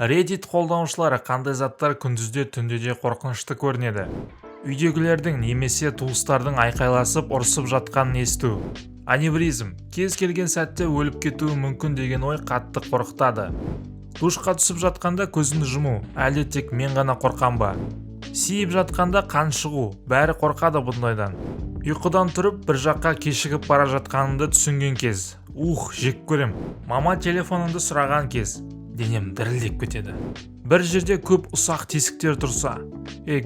Reddit қолданушылары қандай заттар күндізде түнде де қорқынышты көрінеді? Үйдегілердің немесе туыстардың айқайласып ұрсып жатқанын есту. Аневризм кез келген сәтте өліп кетуі мүмкін деген ой қатты қорқытады. Душқа түсіп жатқанда көзіңді жұму, әлде тек мен ғана қорқам ба? Сиіп жатқанда қан шығу, бәрі қорқады бұндайдан. Ұйқыдан тұрып бір жаққа кешігіп бара жатқаныңды түсінген кез. Жек көрем. Мама телефоныңды сұраған кез. Денем дірілдеп кетеді. Бір жерде көп ұсақ тесіктер тұрса.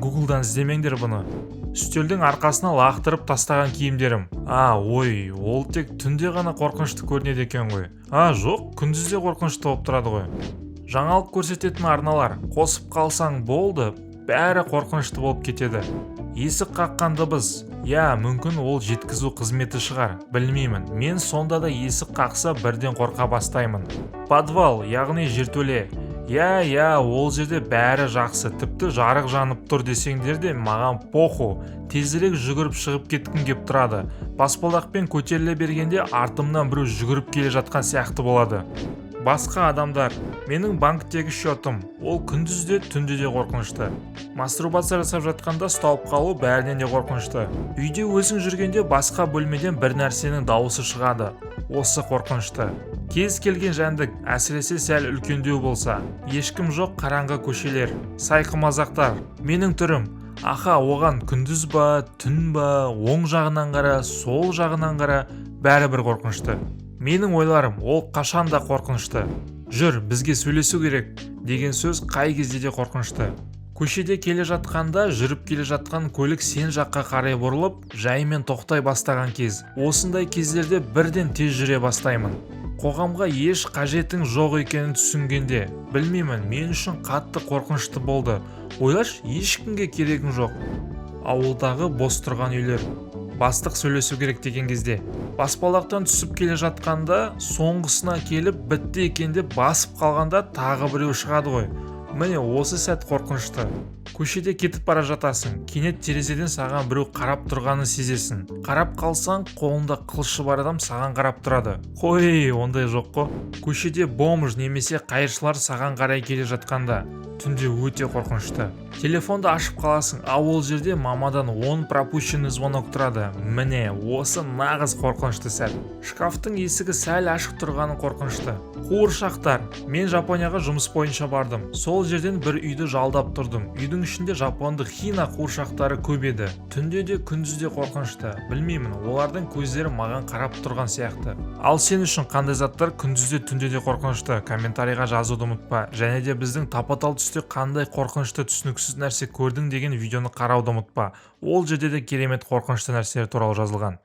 Гуглдан іздемеңдер бұны. Үстелдің арқасына лақтырып тастаған киімдерім. Ол тек түнде ғана қорқынышты көрінеді екен ғой. Жоқ, күндізде қорқынышты болып тұрады ғой. Жаңалық көрсететін арналар қосып қалсаң болды, бәрі қорқынышты болып кетеді. Есік қаққан дыбыс. Мүмкін ол жеткізу қызметі шығар, білмеймін. Мен сонда да есік қақса бірден қорқа бастаймын. Подвал, яғни жертөле. Ол жерде бәрі жақсы, тіпті жарық жанып тұр десеңдер де маған поху. Тезірек жүгіріп шығып кеткім кеп тұрады. Баспалдақпен көтеріле бергенде артымнан біреу жүгіріп келе жатқан сияқты болады. Басқа адамдар, менің банктегі счетым, ол күндізде түнде де қорқынышты. Мастурбация жасап жатқанда ұсталып қалу бәрінен де қорқынышты. Үйде өзің жүргенде басқа бөлмеден бір нәрсенің дауысы шығады. Осы қорқынышты. Кез келген жәндік, әсіресе сәл үлкендеу болса, ешкім жоқ қараңғы көшелер, сайқы мазақтар. Менің түрім, оған күндіз ба, түн ба, оң жағынан қара, сол жағынан қара, бәрі бір қорқынышты. Менің ойларым, ол қашан да қорқынышты. Жүр, бізге сөйлесу керек деген сөз қай кезде де қорқынышты. Көшеде келе жатқанда жүріп келе жатқан көлік сен жаққа қарай бұрылып, жаймен тоқтай бастаған кез. Осындай кездерде бірден тез жүре бастаймын. Қоғамға еш қажетің жоқ екенін түсінгенде, білмеймін, мен үшін қатты қорқынышты болды. Ойлаш, ешкімге керегің жоқ. Ауылдағы бос тұрған үйлер. Бастық сөйлесу керек деген кезде. Баспалдақтан түсіп келе жатқанда, соңғысына келіп бітті екенде басып қалғанда тағы біреу шығады ғой. Міне осы сәт қорқынышты. Көшеде кетіп бара жатасың, кенет терезеден саған біреу қарап тұрғанын сезесің. Қарап қалсаң, қолында қылышы бар адам саған қарап тұрады. Ондай жоқ қой. Көшеде бомж немесе қайыршылар саған қарай келе жатқанда, түнде өте қорқынышты. Телефонды ашып қаласың, ол жерде мамадан 10 пропущенный звонок тұрады. Міне, осы нағыз қорқынышты сәт. Шкафтың есігі сәл ашық тұрғаны қорқынышты. Қуыршақтар. Мен Жапонияға жұмыс бойынша бардым. Сол жерден бір үйді жалдап тұрдым. Үйдің ішінде жапондық хина қуыршақтары көп еді. Түнде де күндізде қорқынышты. Білмеймін, олардың көздері маған қарап тұрған сияқты. Ал сен үшін қандай заттар күндізде түнде де қорқынышты? Комментарийға жазуды ұмытпа. Және де біздің тапа-тал түсте қандай қорқынышты түсініксіз нәрсе көрдің деген видеоны қарауды ұмытпа. Ол жерде де керемет қорқынышты нәрселер туралы жазылған.